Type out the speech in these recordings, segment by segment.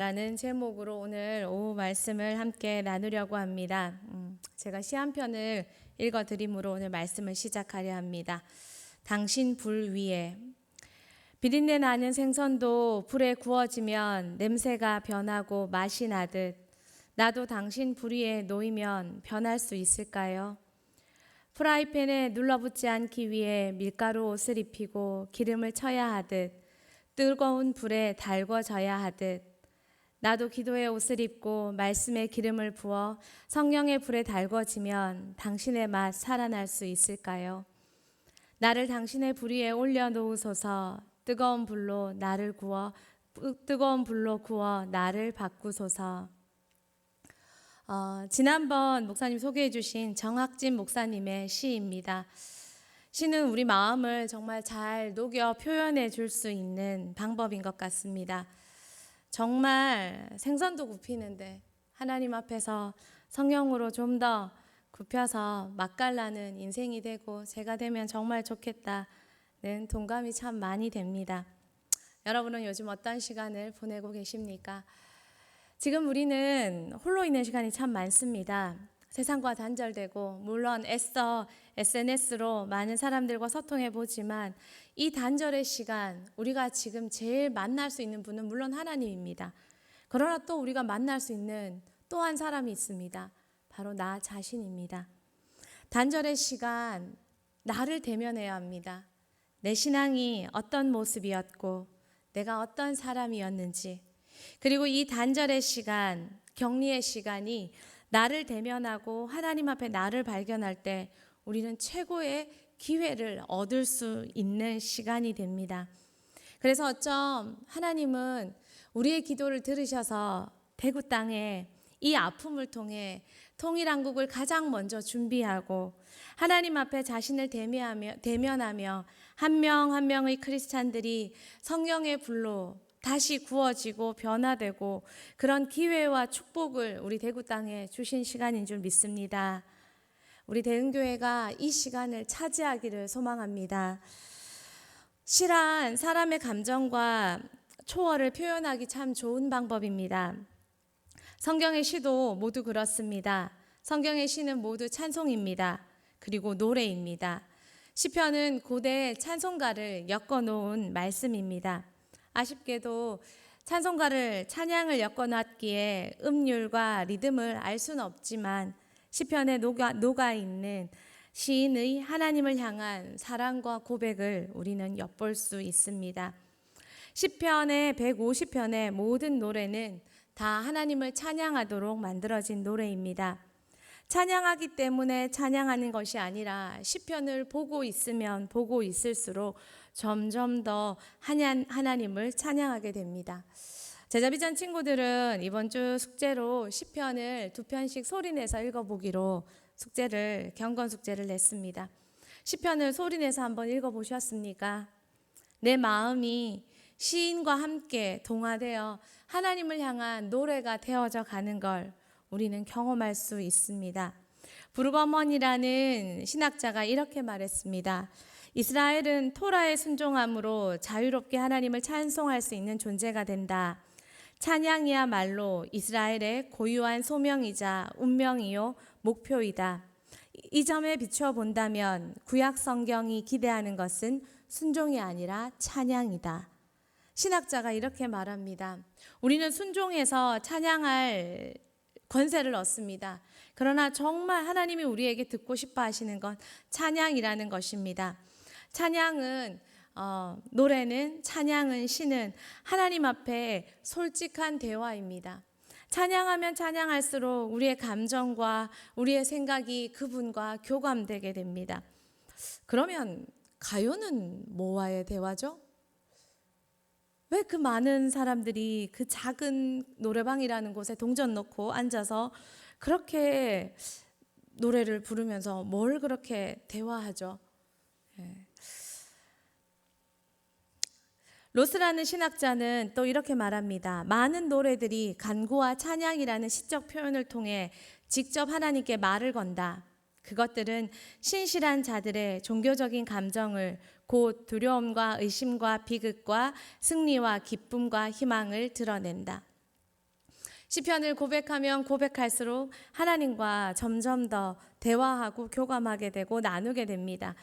라는 제목으로 오늘 오후 말씀을 함께 나누려고 합니다. 제가 시 한 편을 읽어드림으로 오늘 말씀을 시작하려 합니다. 당신 불 위에. 비린내 나는 생선도 불에 구워지면 냄새가 변하고 맛이 나듯 나도 당신 불 위에 놓이면 변할 수 있을까요? 프라이팬에 눌러붙지 않기 위해 밀가루 옷을 입히고 기름을 쳐야 하듯 뜨거운 불에 달궈져야 하듯 나도 기도의 옷을 입고 말씀의 기름을 부어 성령의 불에 달궈지면 당신의 맛 살아날 수 있을까요? 나를 당신의 불 위에 올려놓으소서. 뜨거운 불로 구워 나를 바꾸소서. 지난번 목사님 소개해 주신 정학진 목사님의 시입니다. 시는 우리 마음을 정말 잘 녹여 표현해 줄 수 있는 방법인 것 같습니다. 정말 생선도 굽히는데 하나님 앞에서 성령으로 좀 더 굽혀서 맛깔나는 인생이 되고 제가 되면 정말 좋겠다는 동감이 참 많이 됩니다. 여러분은 요즘 어떤 시간을 보내고 계십니까? 지금 우리는 홀로 있는 시간이 참 많습니다. 세상과 단절되고 물론 애써 SNS로 많은 사람들과 소통해 보지만 이 단절의 시간 우리가 지금 제일 만날 수 있는 분은 물론 하나님입니다. 그러나 또 우리가 만날 수 있는 또 한 사람이 있습니다. 바로 나 자신입니다. 단절의 시간 나를 대면해야 합니다. 내 신앙이 어떤 모습이었고 내가 어떤 사람이었는지 그리고 이 단절의 시간 격리의 시간이 나를 대면하고 하나님 앞에 나를 발견할 때 우리는 최고의 기회를 얻을 수 있는 시간이 됩니다. 그래서 어쩜 하나님은 우리의 기도를 들으셔서 대구 땅에 이 아픔을 통해 통일한국을 가장 먼저 준비하고 하나님 앞에 자신을 대면하며 한 명 한 명의 크리스찬들이 성령의 불로 다시 구워지고 변화되고 그런 기회와 축복을 우리 대구 땅에 주신 시간인 줄 믿습니다. 우리 대흥교회가 이 시간을 차지하기를 소망합니다. 시란 사람의 감정과 초월을 표현하기 참 좋은 방법입니다. 성경의 시도 모두 그렇습니다. 성경의 시는 모두 찬송입니다. 그리고 노래입니다. 시편은 고대 찬송가를 엮어놓은 말씀입니다. 아쉽게도 찬양을 엮어놨기에 음률과 리듬을 알 수는 없지만 시편에 녹아있는 시인의 하나님을 향한 사랑과 고백을 우리는 엿볼 수 있습니다. 시편의 150편의 모든 노래는 다 하나님을 찬양하도록 만들어진 노래입니다. 찬양하기 때문에 찬양하는 것이 아니라 시편을 보고 있으면 보고 있을수록 점점 더 하나님을 찬양하게 됩니다. 제자비전 친구들은 이번 주 숙제로 시편을 2편씩 소리내서 읽어보기로 경건 숙제를 냈습니다. 시편을 소리내서 한번 읽어보셨습니까? 내 마음이 시인과 함께 동화되어 하나님을 향한 노래가 되어져 가는 걸 우리는 경험할 수 있습니다. 브루거먼이라는 신학자가 이렇게 말했습니다. 이스라엘은 토라의 순종함으로 자유롭게 하나님을 찬송할 수 있는 존재가 된다. 찬양이야말로 이스라엘의 고유한 소명이자 운명이요 목표이다. 이 점에 비추어 본다면 구약 성경이 기대하는 것은 순종이 아니라 찬양이다. 신학자가 이렇게 말합니다. 우리는 순종해서 찬양할 권세를 얻습니다. 그러나 정말 하나님이 우리에게 듣고 싶어 하시는 건 찬양이라는 것입니다. 노래는 찬양은 시는 하나님 앞에 솔직한 대화입니다. 찬양하면 찬양할수록 우리의 감정과 우리의 생각이 그분과 교감되게 됩니다. 그러면 가요는 뭐와의 대화죠? 왜 그 많은 사람들이 그 작은 노래방이라는 곳에 동전 놓고 앉아서 그렇게 노래를 부르면서 뭘 그렇게 대화하죠? 로스라는 신학자는 또 이렇게 말합니다. 많은 노래들이 간구와 찬양이라는 시적 표현을 통해 직접 하나님께 말을 건다. 그것들은 신실한 자들의 종교적인 감정을 곧 두려움과 의심과 비극과 승리와 기쁨과 희망을 드러낸다. 시편을 고백하면 고백할수록 하나님과 점점 더 대화하고 교감하게 되고 나누게 됩니다.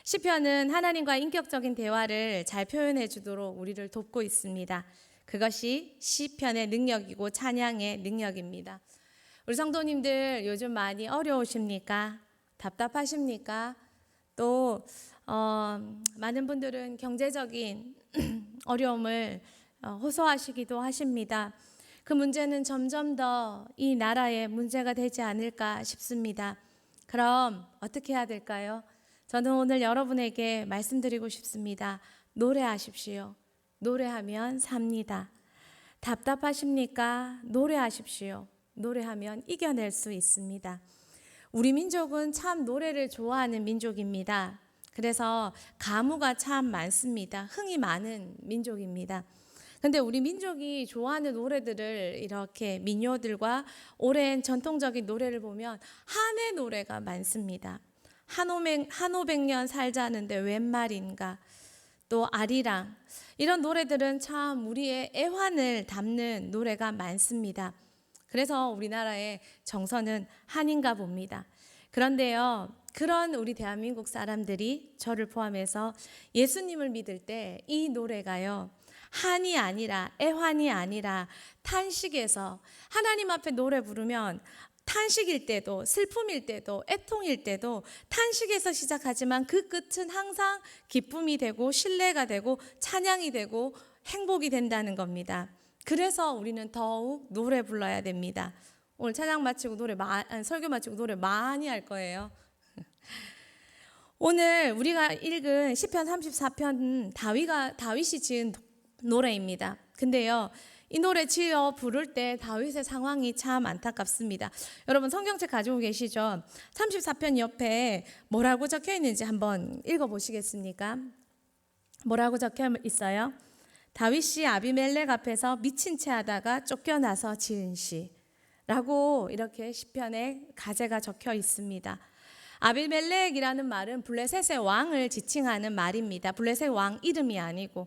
시편은 하나님과 인격적인 대화를 잘 표현해 주도록 우리를 돕고 있습니다. 그것이 시편의 능력이고 찬양의 능력입니다. 우리 성도님들 요즘 많이 어려우십니까? 답답하십니까? 또 많은 분들은 경제적인 어려움을 호소하시기도 하십니다. 그 문제는 점점 더 이 나라의 문제가 되지 않을까 싶습니다. 그럼 어떻게 해야 될까요? 저는 오늘 여러분에게 말씀드리고 싶습니다. 노래하십시오. 노래하면 삽니다. 답답하십니까? 노래하십시오. 노래하면 이겨낼 수 있습니다. 우리 민족은 참 노래를 좋아하는 민족입니다. 그래서 가무가 참 많습니다. 흥이 많은 민족입니다. 근데 우리 민족이 좋아하는 노래들을 이렇게 민요들과 오랜 전통적인 노래를 보면 한의 노래가 많습니다. 한오백년 살자는데 웬 말인가, 또 아리랑, 이런 노래들은 참 우리의 애환을 담는 노래가 많습니다. 그래서 우리나라의 정서는 한인가 봅니다. 그런데요, 그런 우리 대한민국 사람들이 저를 포함해서 예수님을 믿을 때 이 노래가요, 한이 아니라 애환이 아니라 탄식에서 하나님 앞에 노래 부르면 탄식일 때도 슬픔일 때도 애통일 때도 탄식에서 시작하지만 그 끝은 항상 기쁨이 되고 신뢰가 되고 찬양이 되고 행복이 된다는 겁니다. 그래서 우리는 더욱 노래 불러야 됩니다. 오늘 찬양 마치고 설교 마치고 노래 많이 할 거예요. 오늘 우리가 읽은 시편 34편 다윗이 지은 노래입니다. 근데요, 이 노래 지어 부를 때 다윗의 상황이 참 안타깝습니다. 여러분 성경책 가지고 계시죠? 34편 옆에 뭐라고 적혀 있는지 한번 읽어보시겠습니까? 뭐라고 적혀 있어요? 다윗이 아비멜렉 앞에서 미친 채 하다가 쫓겨나서 지은 시라고 이렇게 시편에 가제가 적혀 있습니다. 아비멜렉이라는 말은 블레셋의 왕을 지칭하는 말입니다. 블레셋 왕 이름이 아니고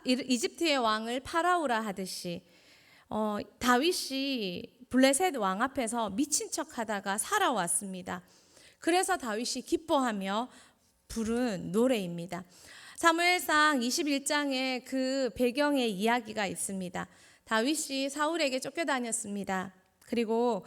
이집트의 왕을 파라오라 하듯이 다윗이 블레셋 왕 앞에서 미친 척하다가 살아왔습니다. 그래서 다윗이 기뻐하며 부른 노래입니다. 사무엘상 21장에 그 배경의 이야기가 있습니다. 다윗이 사울에게 쫓겨다녔습니다. 그리고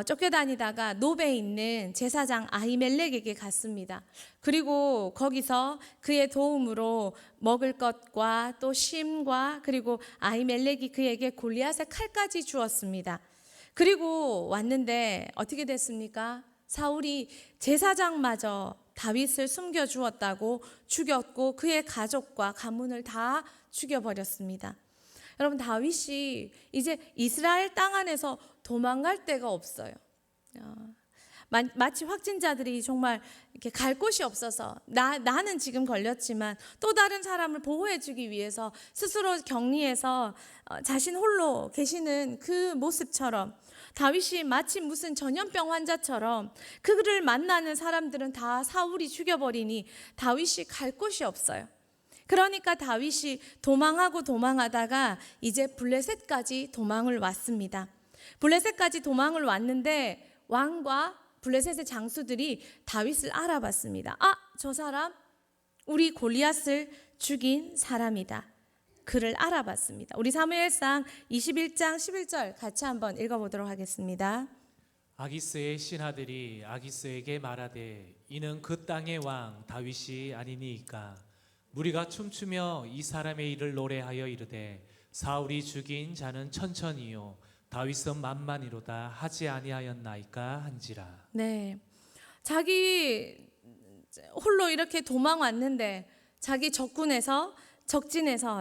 쫓겨다니다가 노베에 있는 제사장 아히멜렉에게 갔습니다. 그리고 거기서 그의 도움으로 먹을 것과 또 심과 그리고 아히멜렉이 그에게 골리앗의 칼까지 주었습니다. 그리고 왔는데 어떻게 됐습니까? 사울이 제사장마저 다윗을 숨겨주었다고 죽였고 그의 가족과 가문을 다 죽여버렸습니다. 여러분, 다윗이 이제 이스라엘 땅 안에서 도망갈 데가 없어요. 마치 확진자들이 정말 이렇게 갈 곳이 없어서 나는 지금 걸렸지만 또 다른 사람을 보호해주기 위해서 스스로 격리해서 자신 홀로 계시는 그 모습처럼 다윗이 마치 무슨 전염병 환자처럼 그를 만나는 사람들은 다 사울이 죽여버리니 다윗이 갈 곳이 없어요. 그러니까 다윗이 도망하다가 이제 블레셋까지 도망을 왔습니다. 블레셋까지 도망을 왔는데 왕과 블레셋의 장수들이 다윗을 알아봤습니다. 저 사람 우리 골리앗을 죽인 사람이다. 그를 알아봤습니다. 우리 사무엘상 21장 11절 같이 한번 읽어보도록 하겠습니다. 아기스의 신하들이 아기스에게 말하되 이는 그 땅의 왕 다윗이 아니니이까 무리가 춤추며 이 사람의 일을 노래하여 이르되 사울이 죽인 자는 천천히요 다윗은 만만이로다 하지 아니하였나이까 한지라. 네, 자기 홀로 이렇게 도망 왔는데 자기 적진에서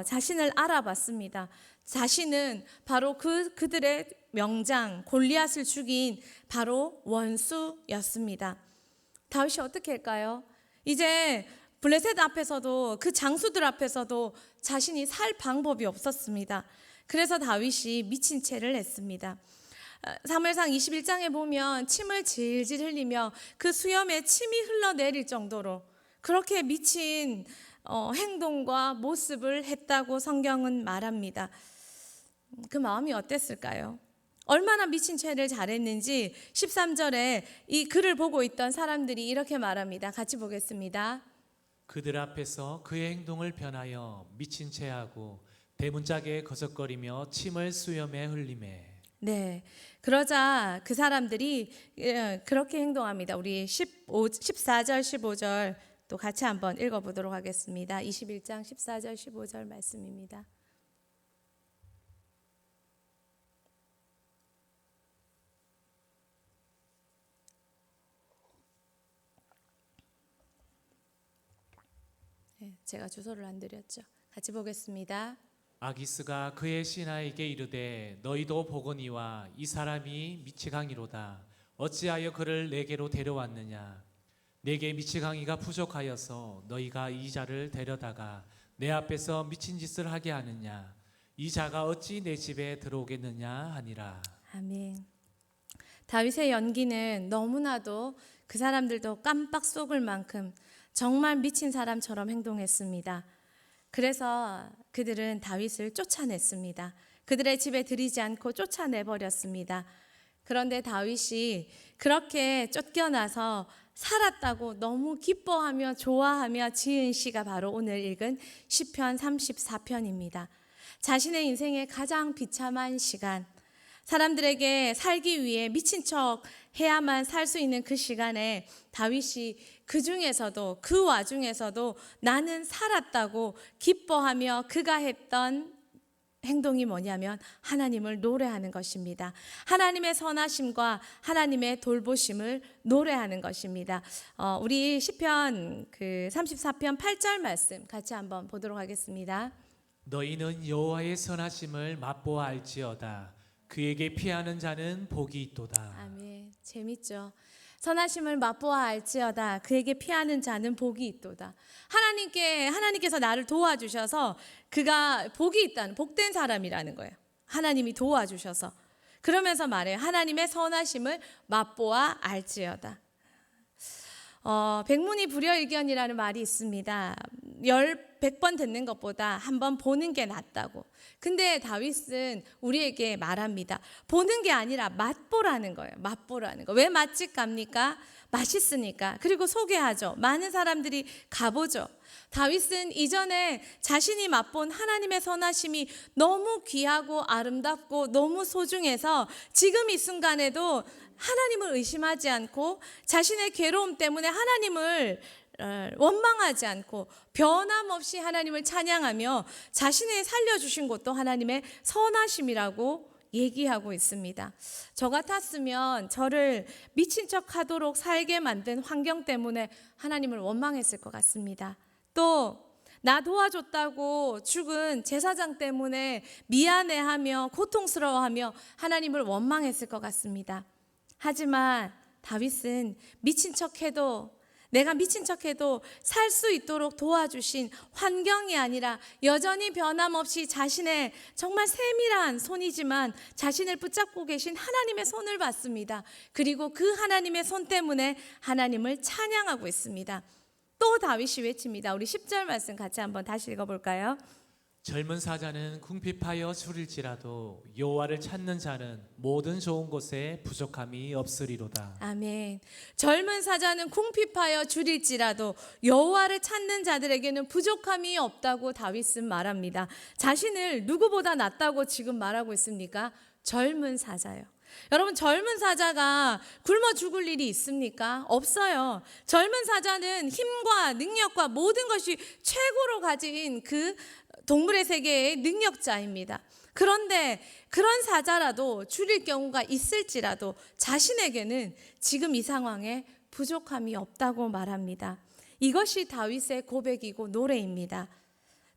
자신을 알아봤습니다. 자신은 바로 그들의 명장 골리앗을 죽인 바로 원수였습니다. 다윗이 어떻게 할까요? 이제 블레셋 앞에서도 그 장수들 앞에서도 자신이 살 방법이 없었습니다. 그래서 다윗이 미친 채를 했습니다. 사무엘상 21장에 보면 침을 질질 흘리며 그 수염에 침이 흘러내릴 정도로 그렇게 미친 행동과 모습을 했다고 성경은 말합니다. 그 마음이 어땠을까요? 얼마나 미친 죄를 잘했는지 13절에 이 글을 보고 있던 사람들이 이렇게 말합니다. 같이 보겠습니다. 그들 앞에서 그의 행동을 변하여 미친 채하고 대문짝에 거적거리며 침을 수염에 흘리매. 네. 그러자 그 사람들이 그렇게 행동합니다. 우리 14절 15절 또 같이 한번 읽어보도록 하겠습니다. 21장 14절 15절 말씀입니다. 네, 제가 주소를 안 드렸죠. 같이 보겠습니다. 아기스가 그의 신하에게 이르되 너희도 보거니와 이 사람이 미치광이로다. 어찌하여 그를 내게로 데려왔느냐? 내게 미치광이가 부족하여서 너희가 이 자를 데려다가 내 앞에서 미친 짓을 하게 하느냐? 이 자가 어찌 내 집에 들어오겠느냐 하니라. 아멘. 다윗의 연기는 너무나도 그 사람들도 깜빡 속을 만큼 정말 미친 사람처럼 행동했습니다. 그래서 그들은 다윗을 쫓아냈습니다. 그들의 집에 들이지 않고 쫓아내버렸습니다. 그런데 다윗이 그렇게 쫓겨나서 살았다고 너무 기뻐하며 좋아하며 지은 시가 바로 오늘 읽은 시편 34편입니다. 자신의 인생의 가장 비참한 시간, 사람들에게 살기 위해 미친 척 해야만 살 수 있는 그 시간에 다윗이 그 와중에서도 나는 살았다고 기뻐하며 그가 했던 행동이 뭐냐면 하나님을 노래하는 것입니다. 하나님의 선하심과 하나님의 돌보심을 노래하는 것입니다. 우리 시편 34편 8절 말씀 같이 한번 보도록 하겠습니다. 너희는 여호와의 선하심을 맛보아 알지어다. 그에게 피하는 자는 복이 있도다. 아멘. 재밌죠? 선하심을 맛보아 알지어다. 그에게 피하는 자는 복이 있도다. 하나님께서 나를 도와주셔서 그가 복이 있다는 복된 사람이라는 거예요. 하나님이 도와주셔서. 그러면서 말해요. 하나님의 선하심을 맛보아 알지어다. 백문이 불여일견이라는 말이 있습니다. 100번 듣는 것보다 한 번 보는 게 낫다고. 근데 다윗은 우리에게 말합니다. 보는 게 아니라 맛보라는 거예요. 맛보라는 거. 왜 맛집 갑니까? 맛있으니까. 그리고 소개하죠. 많은 사람들이 가보죠. 다윗은 이전에 자신이 맛본 하나님의 선하심이 너무 귀하고 아름답고 너무 소중해서 지금 이 순간에도 하나님을 의심하지 않고 자신의 괴로움 때문에 하나님을 원망하지 않고 변함없이 하나님을 찬양하며 자신이 살려주신 것도 하나님의 선하심이라고 얘기하고 있습니다. 저 같았으면 저를 미친 척 하도록 살게 만든 환경 때문에 하나님을 원망했을 것 같습니다. 또 나 도와줬다고 죽은 제사장 때문에 미안해하며 고통스러워하며 하나님을 원망했을 것 같습니다. 하지만 다윗은 내가 미친 척해도 살 수 있도록 도와주신 환경이 아니라 여전히 변함없이 자신의 정말 세밀한 손이지만 자신을 붙잡고 계신 하나님의 손을 봤습니다. 그리고 그 하나님의 손 때문에 하나님을 찬양하고 있습니다. 또 다윗이 외칩니다. 우리 10절 말씀 같이 한번 다시 읽어볼까요? 젊은 사자는 궁핍하여 줄일지라도 여호와를 찾는 자는 모든 좋은 곳에 부족함이 없으리로다. 아멘. 젊은 사자는 궁핍하여 줄일지라도 여호와를 찾는 자들에게는 부족함이 없다고 다윗은 말합니다. 자신을 누구보다 낫다고 지금 말하고 있습니까? 젊은 사자요. 여러분, 젊은 사자가 굶어 죽을 일이 있습니까? 없어요. 젊은 사자는 힘과 능력과 모든 것이 최고로 가진 그 동물의 세계의 능력자입니다. 그런데 그런 사자라도 줄일 경우가 있을지라도 자신에게는 지금 이 상황에 부족함이 없다고 말합니다. 이것이 다윗의 고백이고 노래입니다.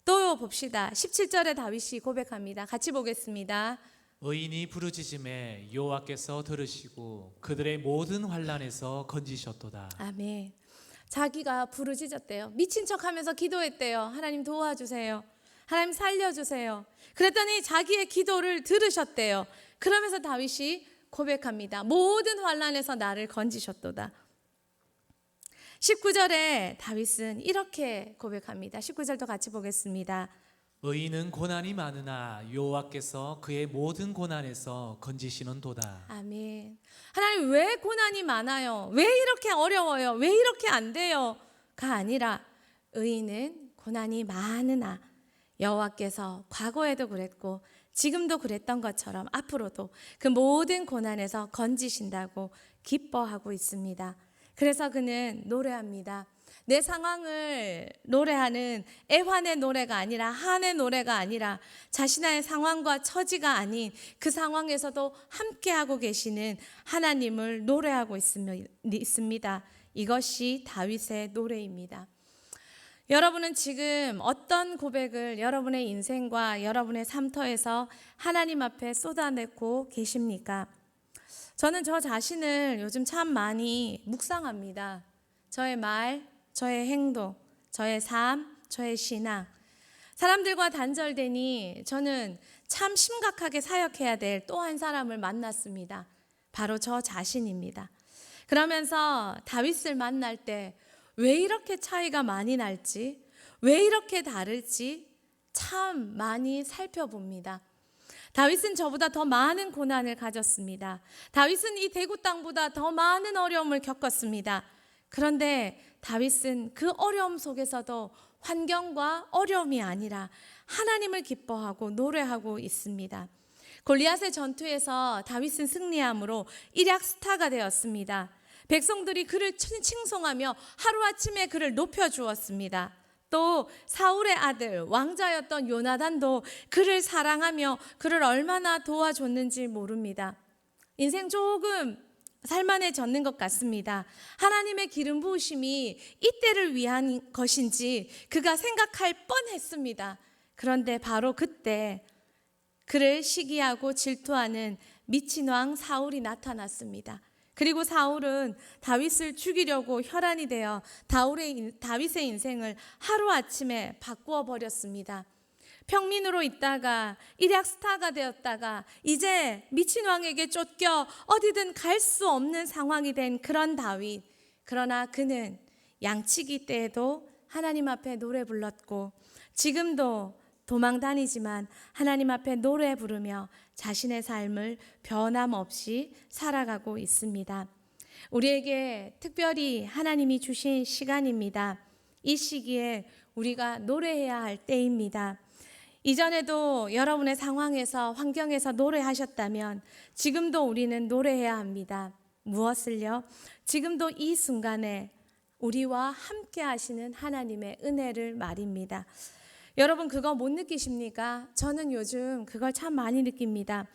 또 봅시다. 17절에 다윗이 고백합니다. 같이 보겠습니다. 의인이 부르짖음에 여호와께서 들으시고 그들의 모든 환난에서 건지셨도다. 아멘. 자기가 부르짖었대요. 미친 척하면서 기도했대요. 하나님 도와주세요. 하나님 살려주세요. 그랬더니 자기의 기도를 들으셨대요. 그러면서 다윗이 고백합니다. 모든 환난에서 나를 건지셨도다. 19절에 다윗은 이렇게 고백합니다. 19절도 같이 보겠습니다. 의인은 고난이 많으나 여호와께서 그의 모든 고난에서 건지시는도다. 아멘. 하나님, 왜 고난이 많아요? 왜 이렇게 어려워요? 왜 이렇게 안 돼요? 가 아니라 의인은 고난이 많으나 여호와께서 과거에도 그랬고 지금도 그랬던 것처럼 앞으로도 그 모든 고난에서 건지신다고 기뻐하고 있습니다. 그래서 그는 노래합니다. 내 상황을 노래하는 애환의 노래가 아니라 한의 노래가 아니라 자신의 상황과 처지가 아닌 그 상황에서도 함께하고 계시는 하나님을 노래하고 있습니다. 이것이 다윗의 노래입니다. 여러분은 지금 어떤 고백을 여러분의 인생과 여러분의 삶터에서 하나님 앞에 쏟아내고 계십니까? 저는 저 자신을 요즘 참 많이 묵상합니다. 저의 말, 저의 행동, 저의 삶, 저의 신앙. 사람들과 단절되니 저는 참 심각하게 사역해야 될 또 한 사람을 만났습니다. 바로 저 자신입니다. 그러면서 다윗을 만날 때 왜 이렇게 차이가 많이 날지, 왜 이렇게 다를지 참 많이 살펴봅니다. 다윗은 저보다 더 많은 고난을 가졌습니다. 다윗은 이 대구 땅보다 더 많은 어려움을 겪었습니다. 그런데 다윗은 그 어려움 속에서도 환경과 어려움이 아니라 하나님을 기뻐하고 노래하고 있습니다. 골리앗의 전투에서 다윗은 승리함으로 일약 스타가 되었습니다. 백성들이 그를 칭송하며 하루아침에 그를 높여주었습니다. 또 사울의 아들 왕자였던 요나단도 그를 사랑하며 그를 얼마나 도와줬는지 모릅니다. 인생 조금 살만해졌는 것 같습니다. 하나님의 기름 부으심이 이때를 위한 것인지 그가 생각할 뻔했습니다. 그런데 바로 그때 그를 시기하고 질투하는 미친 왕 사울이 나타났습니다. 그리고 사울은 다윗을 죽이려고 혈안이 되어 다윗의 인생을 하루아침에 바꾸어 버렸습니다. 평민으로 있다가 일약 스타가 되었다가 이제 미친 왕에게 쫓겨 어디든 갈 수 없는 상황이 된 그런 다윗. 그러나 그는 양치기 때에도 하나님 앞에 노래 불렀고 지금도 도망 다니지만 하나님 앞에 노래 부르며 자신의 삶을 변함없이 살아가고 있습니다. 우리에게 특별히 하나님이 주신 시간입니다. 이 시기에 우리가 노래해야 할 때입니다. 이전에도 여러분의 상황에서 환경에서 노래하셨다면 지금도 우리는 노래해야 합니다. 무엇을요? 지금도 이 순간에 우리와 함께 하시는 하나님의 은혜를 말입니다. 여러분 그거 못 느끼십니까? 저는 요즘 그걸 참 많이 느낍니다.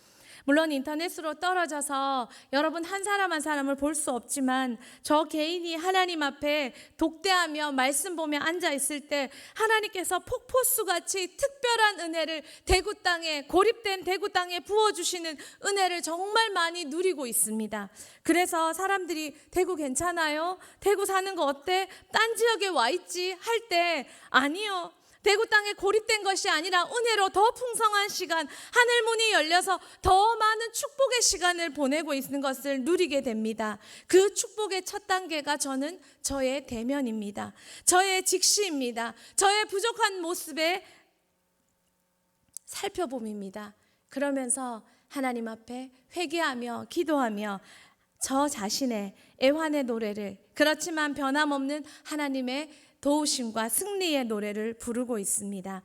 물론 인터넷으로 떨어져서 여러분 한 사람 한 사람을 볼 수 없지만 저 개인이 하나님 앞에 독대하며 말씀 보며 앉아 있을 때 하나님께서 폭포수같이 특별한 은혜를 대구 땅에 고립된 대구 땅에 부어주시는 은혜를 정말 많이 누리고 있습니다. 그래서 사람들이 대구 괜찮아요? 대구 사는 거 어때? 딴 지역에 와 있지? 할 때 아니요. 대구 땅에 고립된 것이 아니라 은혜로 더 풍성한 시간, 하늘 문이 열려서 더 많은 축복의 시간을 보내고 있는 것을 누리게 됩니다. 그 축복의 첫 단계가 저는 저의 대면입니다. 저의 직시입니다. 저의 부족한 모습의 살펴봄입니다. 그러면서 하나님 앞에 회개하며 기도하며 저 자신의 애환의 노래를, 그렇지만 변함없는 하나님의 도우심과 승리의 노래를 부르고 있습니다.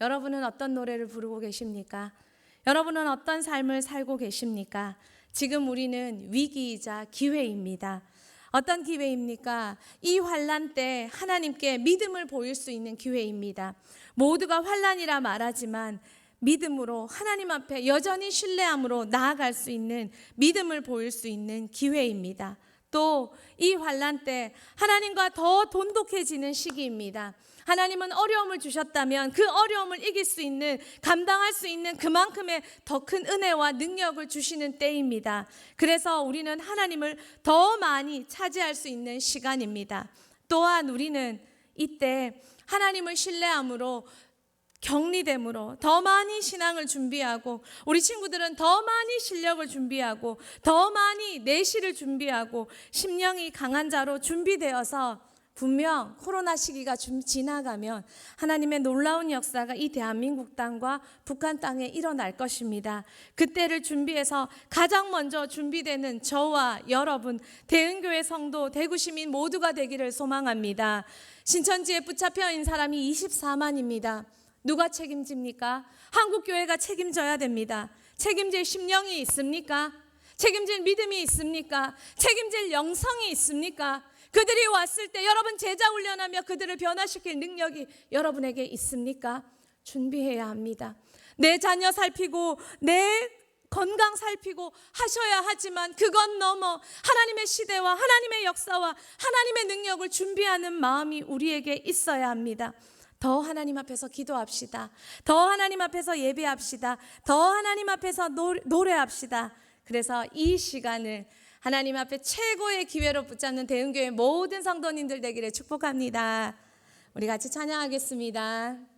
여러분은 어떤 노래를 부르고 계십니까? 여러분은 어떤 삶을 살고 계십니까? 지금 우리는 위기이자 기회입니다. 어떤 기회입니까? 이 환난 때 하나님께 믿음을 보일 수 있는 기회입니다. 모두가 환난이라 말하지만 믿음으로 하나님 앞에 여전히 신뢰함으로 나아갈 수 있는 믿음을 보일 수 있는 기회입니다. 또 이 환난 때 하나님과 더 돈독해지는 시기입니다. 하나님은 어려움을 주셨다면 그 어려움을 이길 수 있는, 감당할 수 있는 그만큼의 더 큰 은혜와 능력을 주시는 때입니다. 그래서 우리는 하나님을 더 많이 차지할 수 있는 시간입니다. 또한 우리는 이때 하나님을 신뢰함으로 격리됨으로 더 많이 신앙을 준비하고, 우리 친구들은 더 많이 실력을 준비하고 더 많이 내실을 준비하고 심령이 강한 자로 준비되어서 분명 코로나 시기가 좀 지나가면 하나님의 놀라운 역사가 이 대한민국 땅과 북한 땅에 일어날 것입니다. 그때를 준비해서 가장 먼저 준비되는 저와 여러분, 대은교회 성도, 대구 시민 모두가 되기를 소망합니다. 신천지에 붙잡혀 있는 사람이 24만입니다. 누가 책임집니까? 한국교회가 책임져야 됩니다. 책임질 심령이 있습니까? 책임질 믿음이 있습니까? 책임질 영성이 있습니까? 그들이 왔을 때 여러분 제자 훈련하며 그들을 변화시킬 능력이 여러분에게 있습니까? 준비해야 합니다. 내 자녀 살피고 내 건강 살피고 하셔야 하지만 그건 넘어 하나님의 시대와 하나님의 역사와 하나님의 능력을 준비하는 마음이 우리에게 있어야 합니다. 더 하나님 앞에서 기도합시다. 더 하나님 앞에서 예배합시다. 더 하나님 앞에서 노래합시다. 그래서 이 시간을 하나님 앞에 최고의 기회로 붙잡는 대은교회 모든 성도님들 되기를 축복합니다. 우리 같이 찬양하겠습니다.